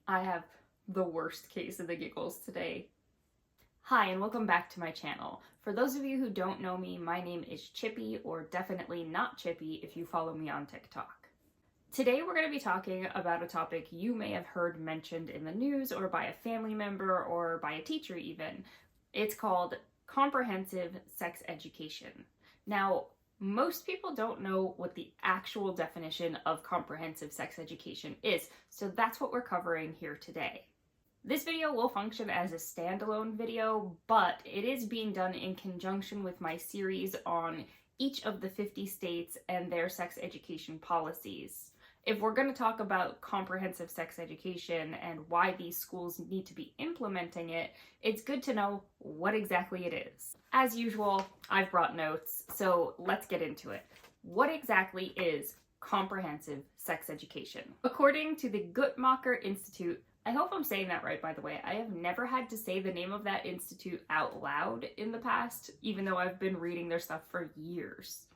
I have the worst case of the giggles today. Hi, and welcome back to my channel. For those of you who don't know me, my name is Chippy, or definitely not Chippy if you follow me on TikTok. Today we're going to be talking about a topic you may have heard mentioned in the news or by a family member or by a teacher even. It's called comprehensive sex education. Now, most people don't know what the actual definition of comprehensive sex education is, so that's what we're covering here today. This video will function as a standalone video, but it is being done in conjunction with my series on each of the 50 states and their sex education policies. If we're going to talk about comprehensive sex education and why these schools need to be implementing it, it's good to know what exactly it is. As usual, I've brought notes, so let's get into it. What exactly is comprehensive sex education? According to the Guttmacher Institute, I hope I'm saying that right, by the way. I have never had to say the name of that institute out loud in the past, even though I've been reading their stuff for years.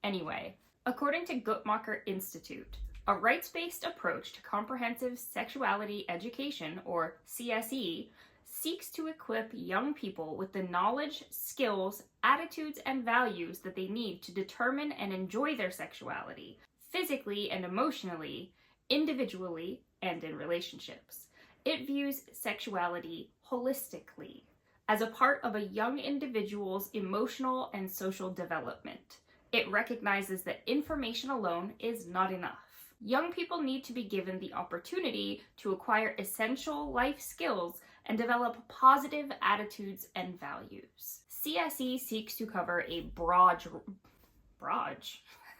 Anyway, according to Guttmacher Institute, a rights-based approach to comprehensive sexuality education, or CSE, seeks to equip young people with the knowledge, skills, attitudes, and values that they need to determine and enjoy their sexuality, physically and emotionally, individually, and in relationships. It views sexuality holistically, as a part of a young individual's emotional and social development. It recognizes that information alone is not enough. Young people need to be given the opportunity to acquire essential life skills and develop positive attitudes and values. CSE seeks to cover a broad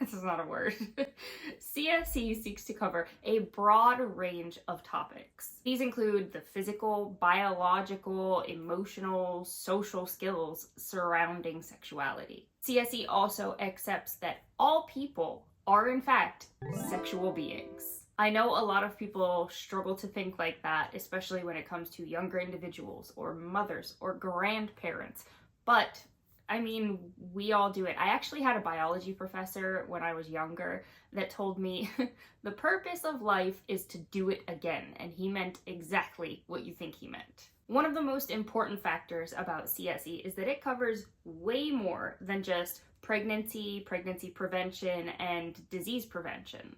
this is not a word. CSE seeks to cover a broad range of topics. These include the physical, biological, emotional, social skills surrounding sexuality. CSE also accepts that all people are in fact sexual beings. I know a lot of people struggle to think like that, especially when it comes to younger individuals or mothers or grandparents, but I mean, we all do it. I actually had a biology professor when I was younger that told me the purpose of life is to do it again, and he meant exactly what you think he meant. One of the most important factors about CSE is that it covers way more than just pregnancy prevention, and disease prevention.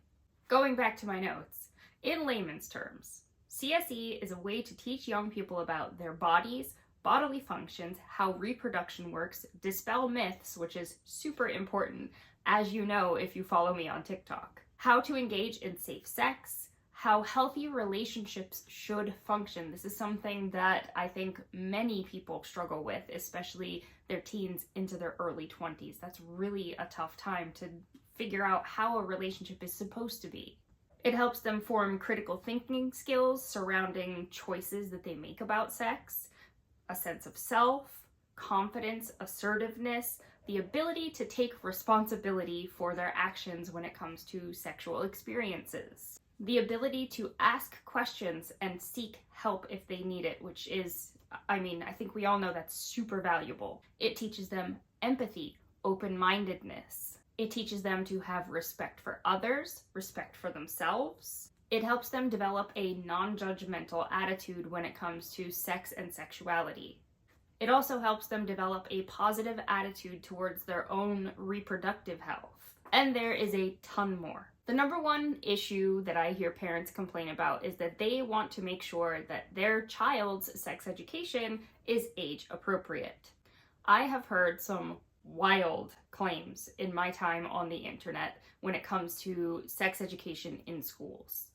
Going back to my notes, in layman's terms, CSE is a way to teach young people about their bodies, bodily functions, how reproduction works, dispel myths, which is super important, as you know if you follow me on TikTok, how to engage in safe sex, how healthy relationships should function. This is something that I think many people struggle with, especially their teens into their early 20s. That's really a tough time to figure out how a relationship is supposed to be. It helps them form critical thinking skills surrounding choices that they make about sex, a sense of self, confidence, assertiveness, the ability to take responsibility for their actions when it comes to sexual experiences, the ability to ask questions and seek help if they need it, which is, I think we all know that's super valuable. It teaches them empathy, open-mindedness. It teaches them to have respect for others, respect for themselves. It helps them develop a non-judgmental attitude when it comes to sex and sexuality. It also helps them develop a positive attitude towards their own reproductive health. And there is a ton more. The number one issue that I hear parents complain about is that they want to make sure that their child's sex education is age appropriate. I have heard some wild claims in my time on the internet when it comes to sex education in schools.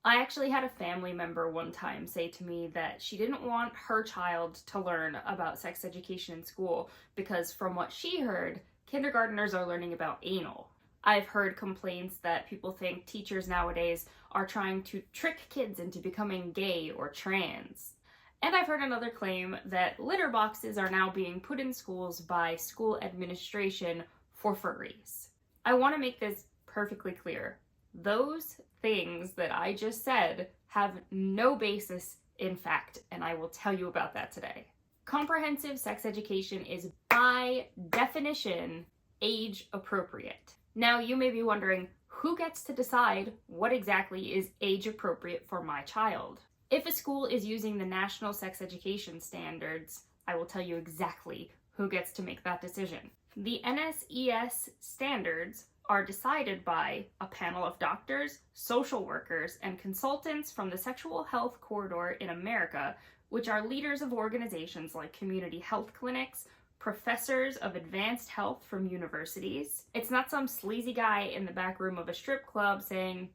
I actually had a family member one time say to me that she didn't want her child to learn about sex education in school because from what she heard, kindergartners are learning about anal. I've heard complaints that people think teachers nowadays are trying to trick kids into becoming gay or trans. And I've heard another claim that litter boxes are now being put in schools by school administration for furries. I want to make this perfectly clear. Those things that I just said have no basis in fact, and I will tell you about that today. Comprehensive sex education is by definition age appropriate. Now you may be wondering, who gets to decide what exactly is age appropriate for my child? If a school is using the National Sex Education Standards, I will tell you exactly who gets to make that decision. The NSES standards are decided by a panel of doctors, social workers, and consultants from the sexual health corridor in America, which are leaders of organizations like community health clinics, professors of advanced health from universities. It's not some sleazy guy in the back room of a strip club saying,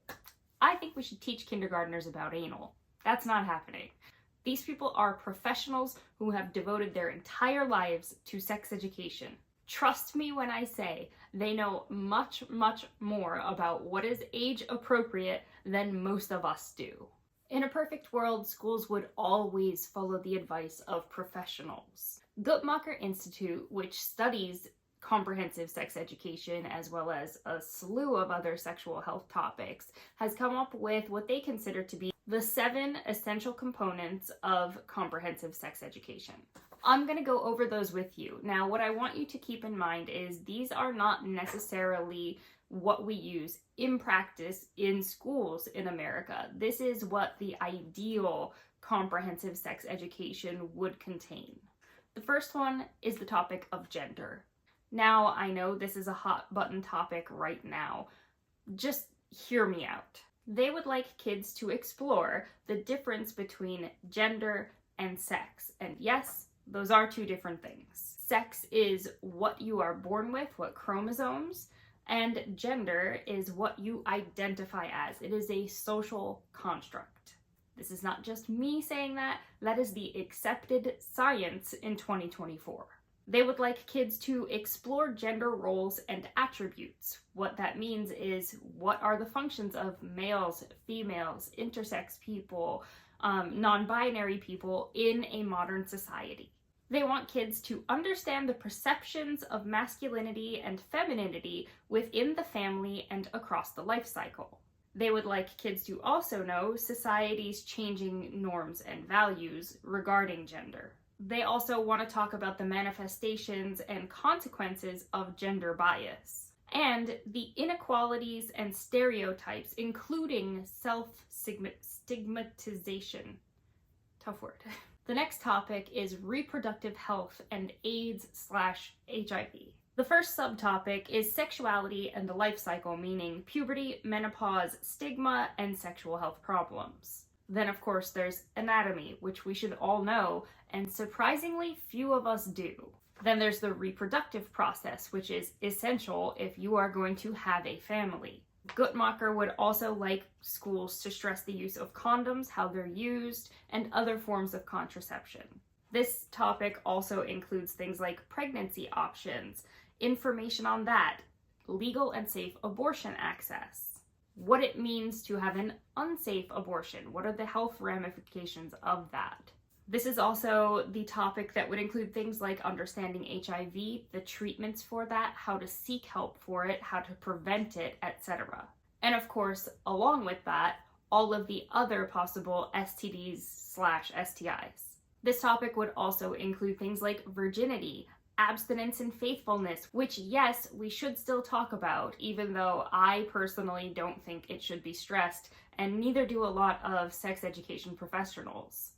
I think we should teach kindergartners about anal. That's not happening. These people are professionals who have devoted their entire lives to sex education. Trust me when I say they know much, much more about what is age appropriate than most of us do. In a perfect world, schools would always follow the advice of professionals. Guttmacher Institute, which studies comprehensive sex education as well as a slew of other sexual health topics, has come up with what they consider to be the 7 essential components of comprehensive sex education. I'm going to go over those with you. Now, what I want you to keep in mind is these are not necessarily what we use in practice in schools in America. This is what the ideal comprehensive sex education would contain. The first one is the topic of gender. Now, I know this is a hot button topic right now. Just hear me out. They would like kids to explore the difference between gender and sex. And yes, those are 2 different things. Sex is what you are born with, what chromosomes, and gender is what you identify as. It is a social construct. This is not just me saying that, that is the accepted science in 2024. They would like kids to explore gender roles and attributes. What that means is, what are the functions of males, females, intersex people, non-binary people in a modern society. They want kids to understand the perceptions of masculinity and femininity within the family and across the life cycle. They would like kids to also know society's changing norms and values regarding gender. They also want to talk about the manifestations and consequences of gender bias, and the inequalities and stereotypes, including self-stigmatization. Tough word. The next topic is reproductive health and AIDS/HIV. The first subtopic is sexuality and the life cycle, meaning puberty, menopause, stigma, and sexual health problems. Then, of course, there's anatomy, which we should all know, and surprisingly few of us do. Then there's the reproductive process, which is essential if you are going to have a family. Guttmacher would also like schools to stress the use of condoms, how they're used, and other forms of contraception. This topic also includes things like pregnancy options, information on that, legal and safe abortion access, what it means to have an unsafe abortion, what are the health ramifications of that. This is also the topic that would include things like understanding HIV, the treatments for that, how to seek help for it, how to prevent it, etc. And of course, along with that, all of the other possible STDs/STIs. This topic would also include things like virginity, abstinence and faithfulness, which yes, we should still talk about, even though I personally don't think it should be stressed, and neither do a lot of sex education professionals.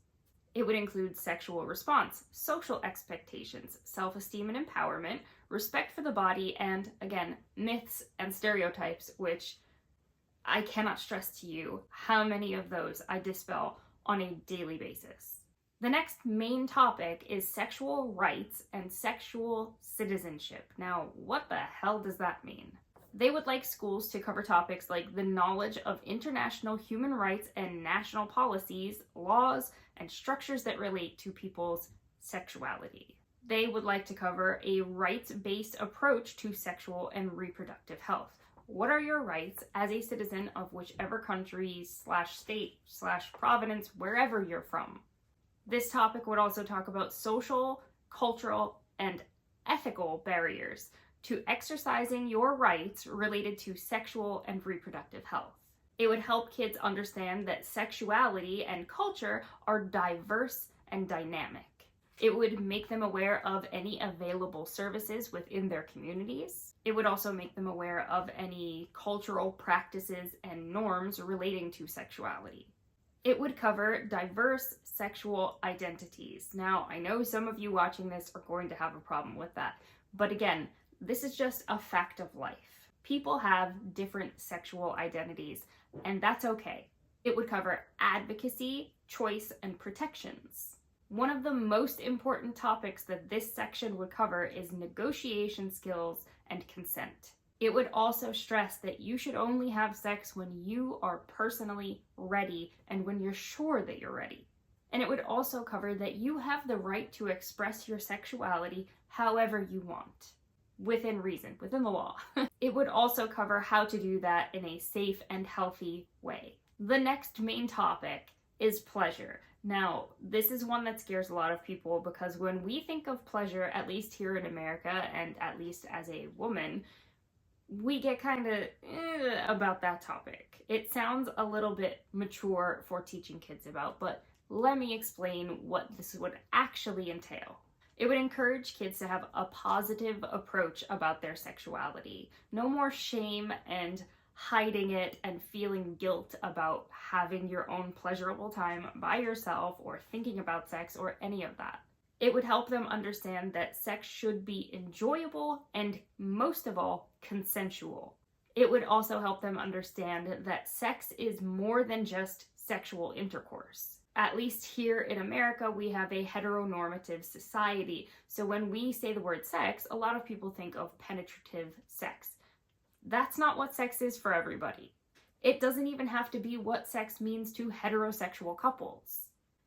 It would include sexual response, social expectations, self-esteem and empowerment, respect for the body, and again, myths and stereotypes, which I cannot stress to you how many of those I dispel on a daily basis. The next main topic is sexual rights and sexual citizenship. Now, what the hell does that mean? They would like schools to cover topics like the knowledge of international human rights and national policies, laws, and structures that relate to people's sexuality. They would like to cover a rights-based approach to sexual and reproductive health. What are your rights as a citizen of whichever country/state/province, wherever you're from? This topic would also talk about social, cultural, and ethical barriers to exercising your rights related to sexual and reproductive health. It would help kids understand that sexuality and culture are diverse and dynamic. It would make them aware of any available services within their communities. It would also make them aware of any cultural practices and norms relating to sexuality. It would cover diverse sexual identities. Now, I know some of you watching this are going to have a problem with that, but again, this is just a fact of life. People have different sexual identities, and that's okay. It would cover advocacy, choice, and protections. One of the most important topics that this section would cover is negotiation skills and consent. It would also stress that you should only have sex when you are personally ready and when you're sure that you're ready. And it would also cover that you have the right to express your sexuality however you want, within reason, within the law. It would also cover how to do that in a safe and healthy way. The next main topic is pleasure. Now, this is one that scares a lot of people because when we think of pleasure, at least here in America, and at least as a woman, we get kind of about that topic. It sounds a little bit mature for teaching kids about, but let me explain what this would actually entail. It would encourage kids to have a positive approach about their sexuality. No more shame and hiding it and feeling guilt about having your own pleasurable time by yourself or thinking about sex or any of that. It would help them understand that sex should be enjoyable and, most of all, consensual. It would also help them understand that sex is more than just sexual intercourse. At least here in America, we have a heteronormative society. So when we say the word sex, a lot of people think of penetrative sex. That's not what sex is for everybody. It doesn't even have to be what sex means to heterosexual couples.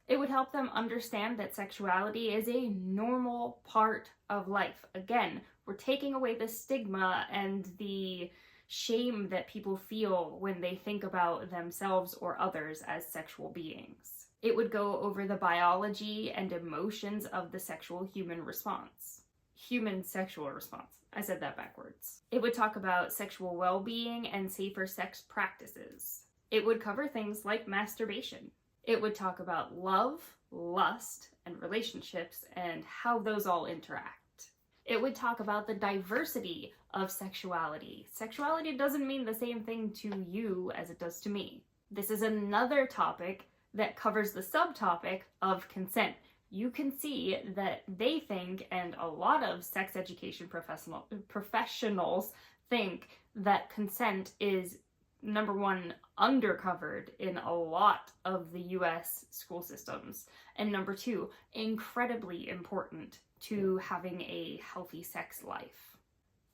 It would help them understand that sexuality is a normal part of life. Again, we're taking away the stigma and the shame that people feel when they think about themselves or others as sexual beings. It would go over the biology and emotions of the sexual human response. Human sexual response. I said that backwards. It would talk about sexual well-being and safer sex practices. It would cover things like masturbation. It would talk about love, lust, and relationships and how those all interact. It would talk about the diversity of sexuality. Sexuality doesn't mean the same thing to you as it does to me. This is another topic that covers the subtopic of consent. You can see that they think, and a lot of sex education professionals think, that consent is, number one, undercovered in a lot of the US school systems, and number two, incredibly important to having a healthy sex life.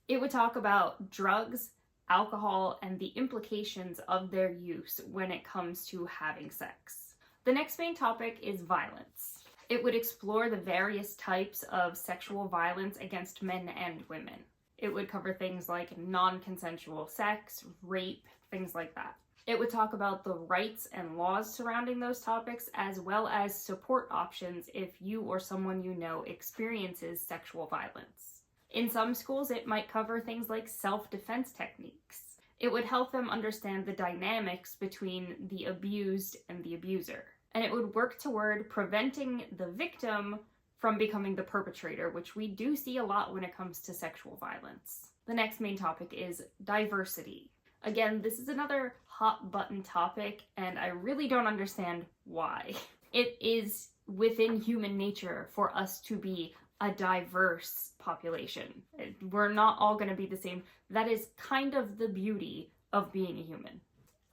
It would talk about drugs, alcohol, and the implications of their use when it comes to having sex. The next main topic is violence. It would explore the various types of sexual violence against men and women. It would cover things like non-consensual sex, rape, things like that. It would talk about the rights and laws surrounding those topics, as well as support options if you or someone you know experiences sexual violence. In some schools, it might cover things like self-defense techniques. It would help them understand the dynamics between the abused and the abuser. And it would work toward preventing the victim from becoming the perpetrator, which we do see a lot when it comes to sexual violence. The next main topic is diversity. Again, this is another hot button topic, and I really don't understand why. It is within human nature for us to be a diverse population. We're not all going to be the same. That is kind of the beauty of being a human.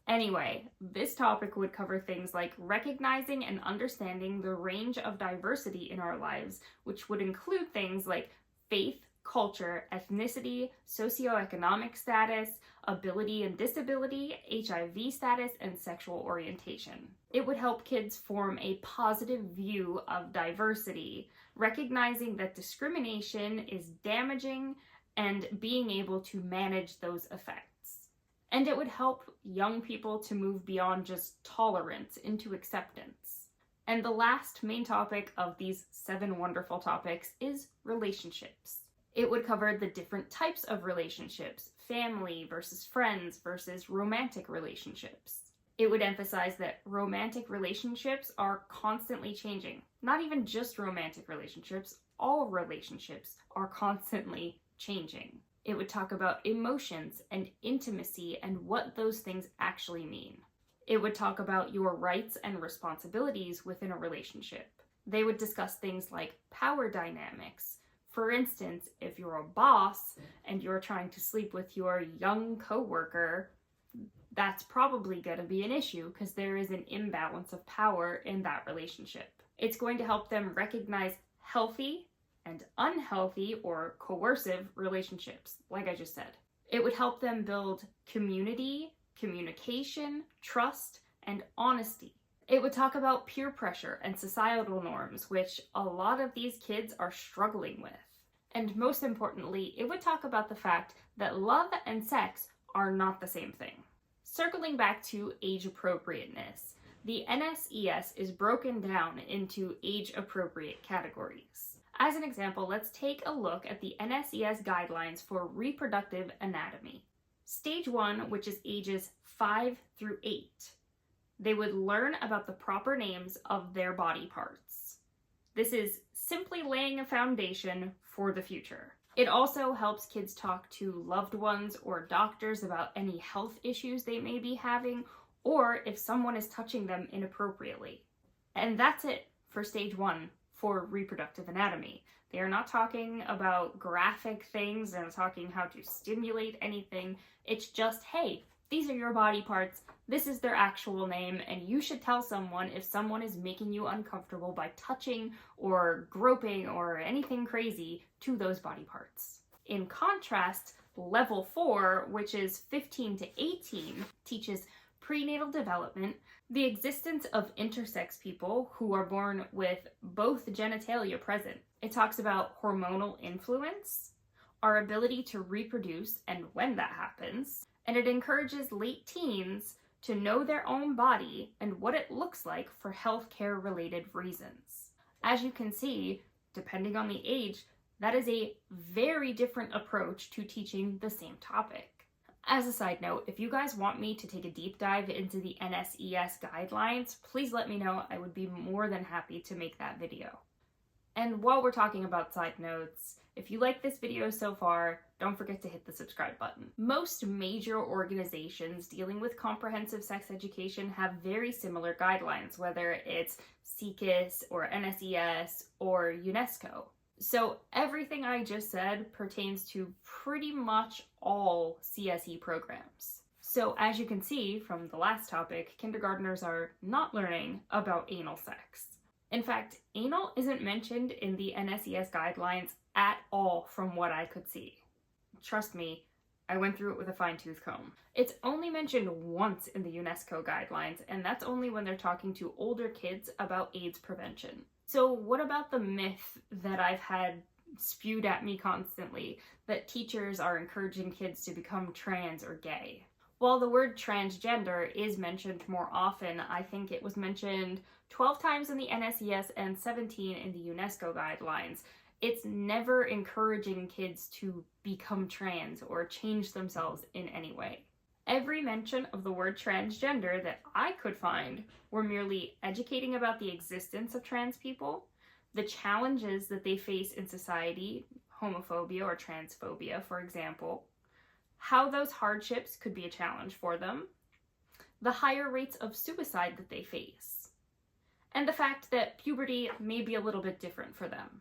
Anyway, this topic would cover things like recognizing and understanding the range of diversity in our lives, which would include things like faith, culture, ethnicity, socioeconomic status, ability and disability, HIV status, and sexual orientation. It would help kids form a positive view of diversity, recognizing that discrimination is damaging and being able to manage those effects. And it would help young people to move beyond just tolerance into acceptance. And the last main topic of these 7 wonderful topics is relationships. It would cover the different types of relationships, family versus friends versus romantic relationships. It would emphasize that romantic relationships are constantly changing. Not even just romantic relationships, all relationships are constantly changing. It would talk about emotions and intimacy and what those things actually mean. It would talk about your rights and responsibilities within a relationship. They would discuss things like power dynamics. For instance, if you're a boss and you're trying to sleep with your young coworker, that's probably going to be an issue because there is an imbalance of power in that relationship. It's going to help them recognize healthy and unhealthy or coercive relationships, like I just said. It would help them build community, communication, trust, and honesty. It would talk about peer pressure and societal norms, which a lot of these kids are struggling with. And most importantly, it would talk about the fact that love and sex are not the same thing. Circling back to age appropriateness, the NSES is broken down into age-appropriate categories. As an example, let's take a look at the NSES guidelines for reproductive anatomy. Stage 1, which is ages 5 through 8. They would learn about the proper names of their body parts. This is simply laying a foundation for the future. It also helps kids talk to loved ones or doctors about any health issues they may be having, or if someone is touching them inappropriately. And that's it for stage 1 for reproductive anatomy. They are not talking about graphic things, they're not talking how to stimulate anything. It's just, hey, these are your body parts, this is their actual name, and you should tell someone if someone is making you uncomfortable by touching or groping or anything crazy to those body parts. In contrast, level 4, which is 15 to 18, teaches prenatal development, the existence of intersex people who are born with both genitalia present. It talks about hormonal influence, our ability to reproduce and when that happens, and it encourages late teens to know their own body and what it looks like for healthcare related reasons. As you can see, depending on the age, that is a very different approach to teaching the same topic. As a side note, if you guys want me to take a deep dive into the NSES guidelines, please let me know. I would be more than happy to make that video. And while we're talking about side notes, if you like this video so far, don't forget to hit the subscribe button. Most major organizations dealing with comprehensive sex education have very similar guidelines, whether it's CCIS or NSES or UNESCO. So everything I just said pertains to pretty much all CSE programs. So as you can see from the last topic, kindergartners are not learning about anal sex. In fact, anal isn't mentioned in the NSES guidelines at all from what I could see. Trust me, I went through it with a fine-tooth comb. It's only mentioned once in the UNESCO guidelines, and that's only when they're talking to older kids about AIDS prevention. So what about the myth that I've had spewed at me constantly, that teachers are encouraging kids to become trans or gay? While the word transgender is mentioned more often, I think it was mentioned 12 times in the NSES and 17 in the UNESCO guidelines. It's never encouraging kids to become trans or change themselves in any way. Every mention of the word transgender that I could find were merely educating about the existence of trans people, the challenges that they face in society, homophobia or transphobia, for example, how those hardships could be a challenge for them, the higher rates of suicide that they face, and the fact that puberty may be a little bit different for them.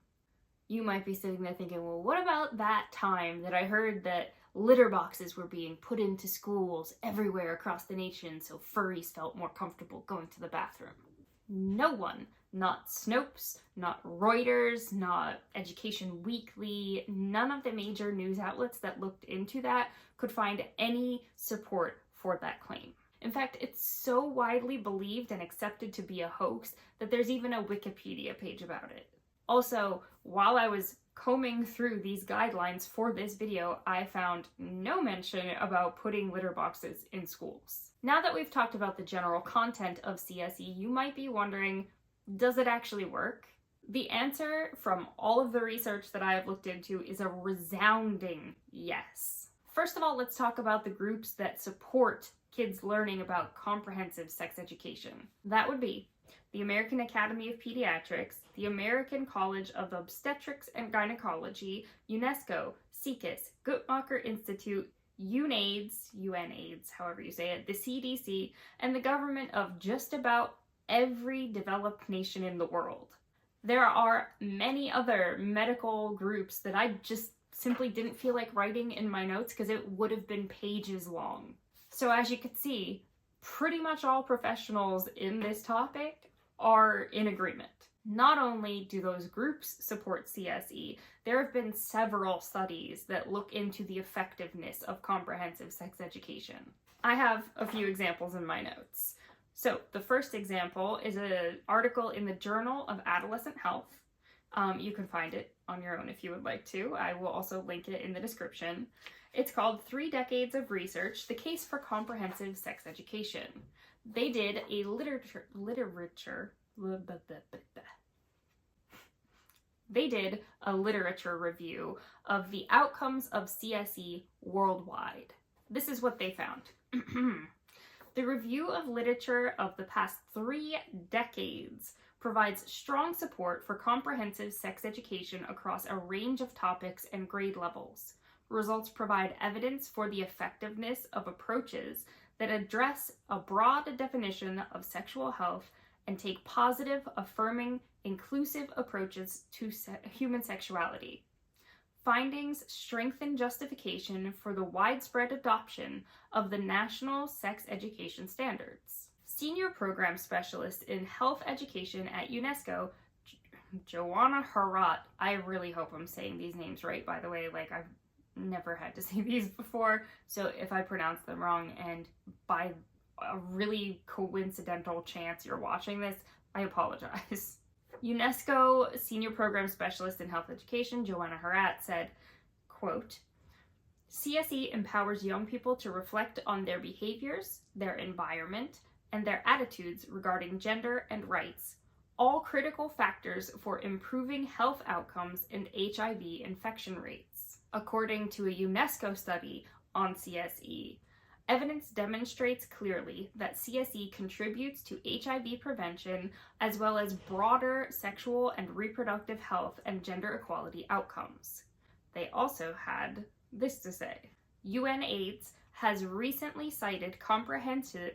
You might be sitting there thinking, well, what about that time that I heard that litter boxes were being put into schools everywhere across the nation so furries felt more comfortable going to the bathroom? No one, not Snopes, not Reuters, not Education Weekly, none of the major news outlets that looked into that could find any support for that claim. In fact, it's so widely believed and accepted to be a hoax that there's even a Wikipedia page about it. Also, while I was combing through these guidelines for this video, I found no mention about putting litter boxes in schools. Now that we've talked about the general content of CSE, you might be wondering, does it actually work? The answer from all of the research that I have looked into is a resounding yes. First of all, let's talk about the groups that support kids learning about comprehensive sex education. That would be the American Academy of Pediatrics, the American College of Obstetrics and Gynecology, UNESCO, CCIS, Guttmacher Institute, UNAIDS, however you say it, the CDC, and the government of just about every developed nation in the world. There are many other medical groups that I just simply didn't feel like writing in my notes because it would have been pages long. So as you can see, pretty much all professionals in this topic are in agreement. Not only do those groups support CSE, there have been several studies that look into the effectiveness of comprehensive sex education. I have a few examples in my notes. So the first example is an article in the Journal of Adolescent Health. You can find it on your own if you would like to. I will also link it in the description. It's called 3 Decades of Research, The Case for Comprehensive Sex Education. They did a literature review of the outcomes of CSE worldwide. This is what they found. The review of literature of the past 3 decades provides strong support for comprehensive sex education across a range of topics and grade levels. Results provide evidence for the effectiveness of approaches that address a broad definition of sexual health and take positive, affirming, inclusive approaches to human sexuality. Findings strengthen justification for the widespread adoption of the National Sex Education Standards. Senior Program Specialist in Health Education at UNESCO, Joanna Harat, I really hope I'm saying these names right, by the way, like I've never had to say these before, so if I pronounce them wrong and by a really coincidental chance you're watching this, I apologize. UNESCO Senior Program Specialist in Health Education, Joanna Harat, said, quote, CSE empowers young people to reflect on their behaviors, their environment, and their attitudes regarding gender and rights, all critical factors for improving health outcomes and HIV infection rates. According to a UNESCO study on CSE, evidence demonstrates clearly that CSE contributes to HIV prevention as well as broader sexual and reproductive health and gender equality outcomes. They also had this to say. UNAIDS has recently cited comprehensive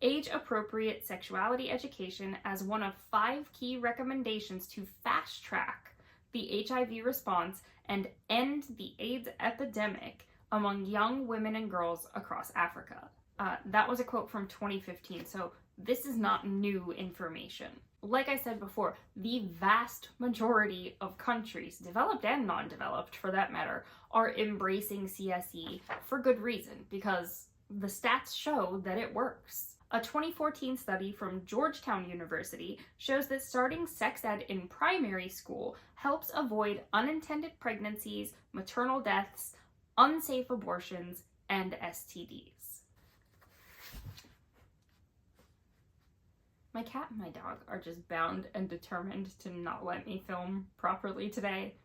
age-appropriate sexuality education as one of 5 key recommendations to fast-track the HIV response and end the AIDS epidemic among young women and girls across Africa. That was a quote from 2015, so this is not new information. Like I said before, the vast majority of countries, developed and non-developed for that matter, are embracing CSE for good reason, because the stats show that it works. A 2014 study from Georgetown University shows that starting sex ed in primary school helps avoid unintended pregnancies, maternal deaths, unsafe abortions, and STDs. My cat and my dog are just bound and determined to not let me film properly today.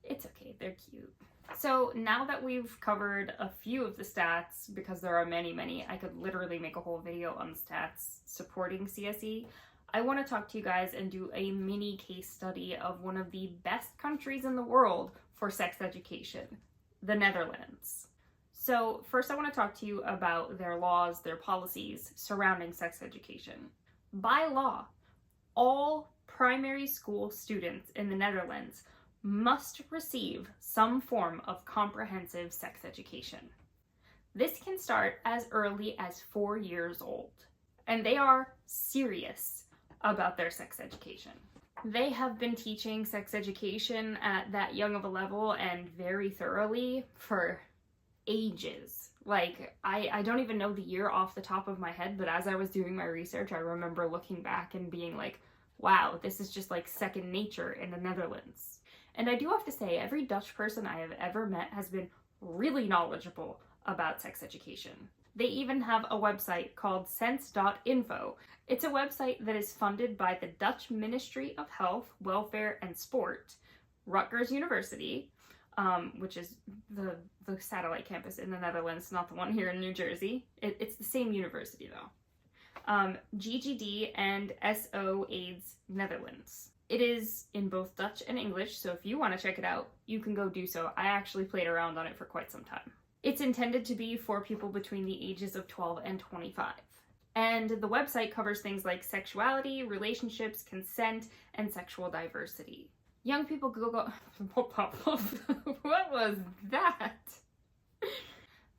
It's okay, they're cute. So now that we've covered a few of the stats, because there are many, I could literally make a whole video on stats supporting CSE, I want to talk to you guys and do a mini case study of one of the best countries in the world for sex education, the Netherlands. So first I want to talk to you about their laws, their policies surrounding sex education. By law, all primary school students in the Netherlands must receive some form of comprehensive sex education. This can start as early as 4 years old, and they are serious about their sex education. They have been teaching sex education at that young of a level and very thoroughly for ages. Like, I don't even know the year off the top of my head, but as I was doing my research, I remember looking back and being like, wow, this is just like second nature in the Netherlands. And I do have to say, every Dutch person I have ever met has been really knowledgeable about sex education. They even have a website called sense.info. It's a website that is funded by the Dutch Ministry of Health, Welfare and Sport, Rutgers University, which is the satellite campus in the Netherlands, not the one here in New Jersey. It's the same university though. GGD and SO AIDS Netherlands. It is in both Dutch and English, so if you want to check it out, you can go do so. I actually played around on it for quite some time. It's intended to be for people between the ages of 12 and 25. And the website covers things like sexuality, relationships, consent, and sexual diversity. Young people Google... What was that?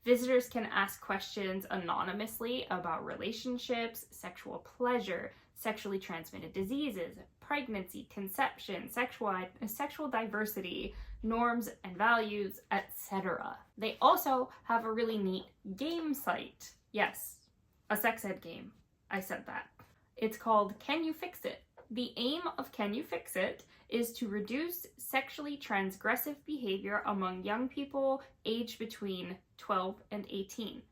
Visitors can ask questions anonymously about relationships, sexual pleasure, sexually transmitted diseases, pregnancy, conception, sexual diversity, norms and values, etc. They also have a really neat game site. Yes, a sex ed game. I said that. It's called Can You Fix It? The aim of Can You Fix It is to reduce sexually transgressive behavior among young people aged between 12 and 18.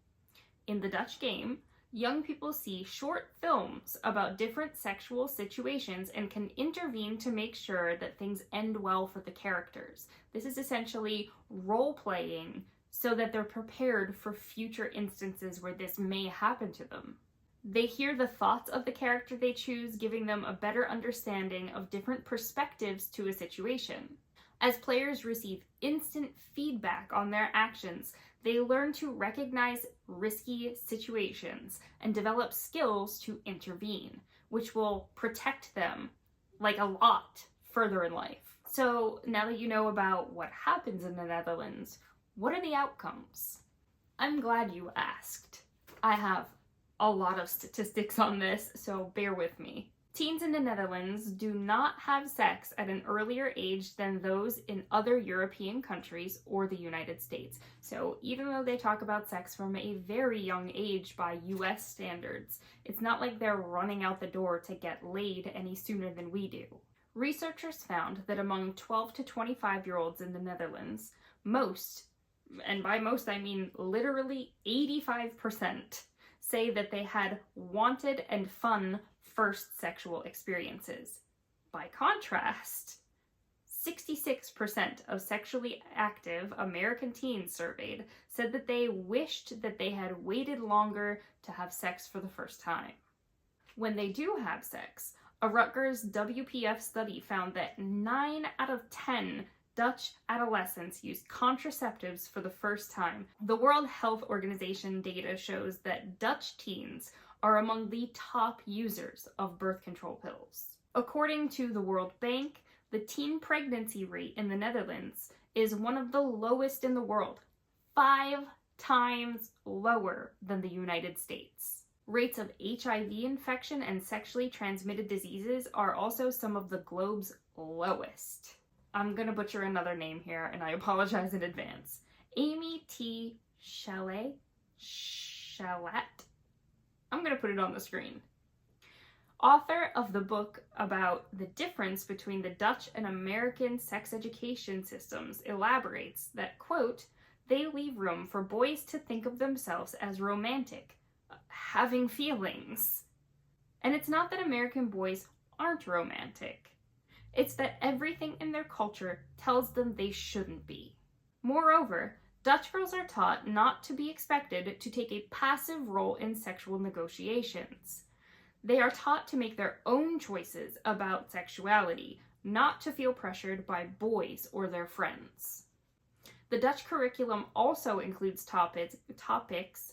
In the Dutch game, young people see short films about different sexual situations and can intervene to make sure that things end well for the characters. This is essentially role-playing so that they're prepared for future instances where this may happen to them. They hear the thoughts of the character they choose, giving them a better understanding of different perspectives to a situation. As players receive instant feedback on their actions, they learn to recognize risky situations and develop skills to intervene, which will protect them like a lot further in life. So now that you know about what happens in the Netherlands, what are the outcomes? I'm glad you asked. I have a lot of statistics on this, so bear with me. Teens in the Netherlands do not have sex at an earlier age than those in other European countries or the United States. So even though they talk about sex from a very young age by US standards, it's not like they're running out the door to get laid any sooner than we do. Researchers found that among 12 to 25-year-olds in the Netherlands, most, and by most I mean literally 85%, say that they had wanted and fun first sexual experiences. By contrast, 66% of sexually active American teens surveyed said that they wished that they had waited longer to have sex for the first time. When they do have sex, a Rutgers WPF study found that 9 out of 10 Dutch adolescents use contraceptives for the first time. The World Health Organization data shows that Dutch teens are among the top users of birth control pills. According to the World Bank, the teen pregnancy rate in the Netherlands is one of the lowest in the world, 5 times lower than the United States. Rates of HIV infection and sexually transmitted diseases are also some of the globe's lowest. I'm gonna butcher another name here, and I apologize in advance. Amy T. Chalet? I'm gonna put it on the screen. Author of the book about the difference between the Dutch and American sex education systems elaborates that, quote, they leave room for boys to think of themselves as romantic, having feelings. And it's not that American boys aren't romantic. It's that everything in their culture tells them they shouldn't be. Moreover, Dutch girls are taught not to be expected to take a passive role in sexual negotiations. They are taught to make their own choices about sexuality, not to feel pressured by boys or their friends. The Dutch curriculum also includes topics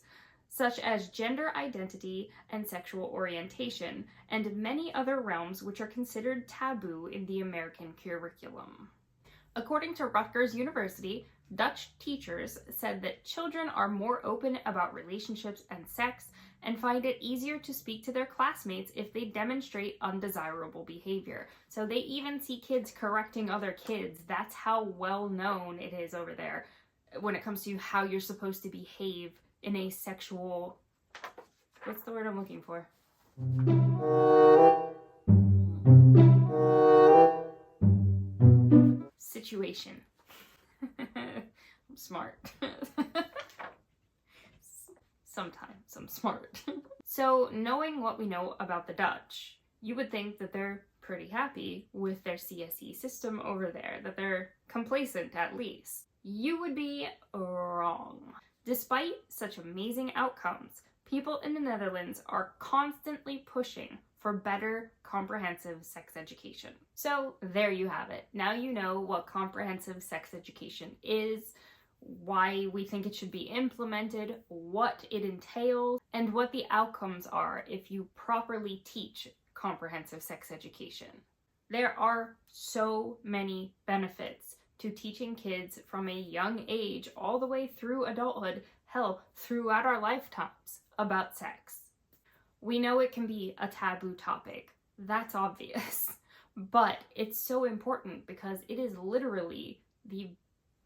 such as gender identity and sexual orientation, and many other realms which are considered taboo in the American curriculum. According to Rutgers University, Dutch teachers said that children are more open about relationships and sex and find it easier to speak to their classmates if they demonstrate undesirable behavior. So they even see kids correcting other kids. That's how well known it is over there when it comes to how you're supposed to behave in a sexual... What's the word I'm looking for? Situation. I'm smart. Sometimes I'm smart. So, knowing what we know about the Dutch, you would think that they're pretty happy with their CSE system over there, that they're complacent at least. You would be wrong. Despite such amazing outcomes, people in the Netherlands are constantly pushing for better comprehensive sex education. So there you have it. Now you know what comprehensive sex education is, why we think it should be implemented, what it entails, and what the outcomes are if you properly teach comprehensive sex education. There are so many benefits to teaching kids from a young age all the way through adulthood, hell, throughout our lifetimes, about sex. We know it can be a taboo topic, that's obvious, but it's so important because it is literally the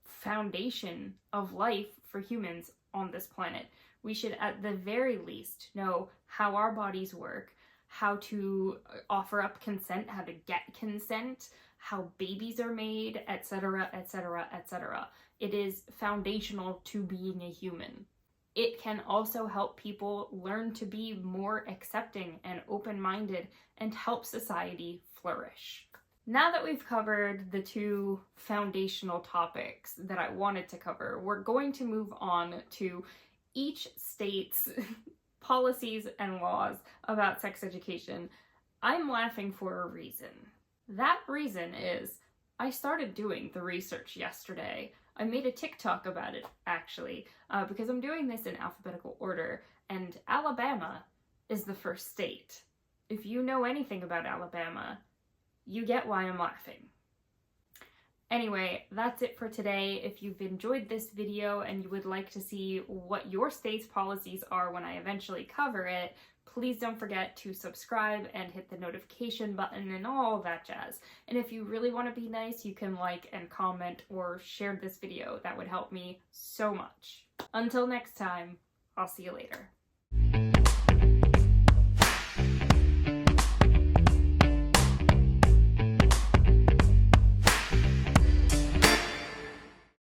foundation of life for humans on this planet. We should at the very least know how our bodies work, how to offer up consent, how to get consent, how babies are made, etc., etc., etc. It is foundational to being a human. It can also help people learn to be more accepting and open-minded and help society flourish. Now that we've covered the two foundational topics that I wanted to cover, we're going to move on to each state's policies and laws about sex education. I'm laughing for a reason. That reason is I started doing the research yesterday. I made a TikTok about it, actually, because I'm doing this in alphabetical order, and Alabama is the first state. If you know anything about Alabama, you get why I'm laughing. Anyway, that's it for today. If you've enjoyed this video and you would like to see what your state's policies are when I eventually cover it, please don't forget to subscribe and hit the notification button and all that jazz. And if you really want to be nice, you can like and comment or share this video. That would help me so much. Until next time, I'll see you later.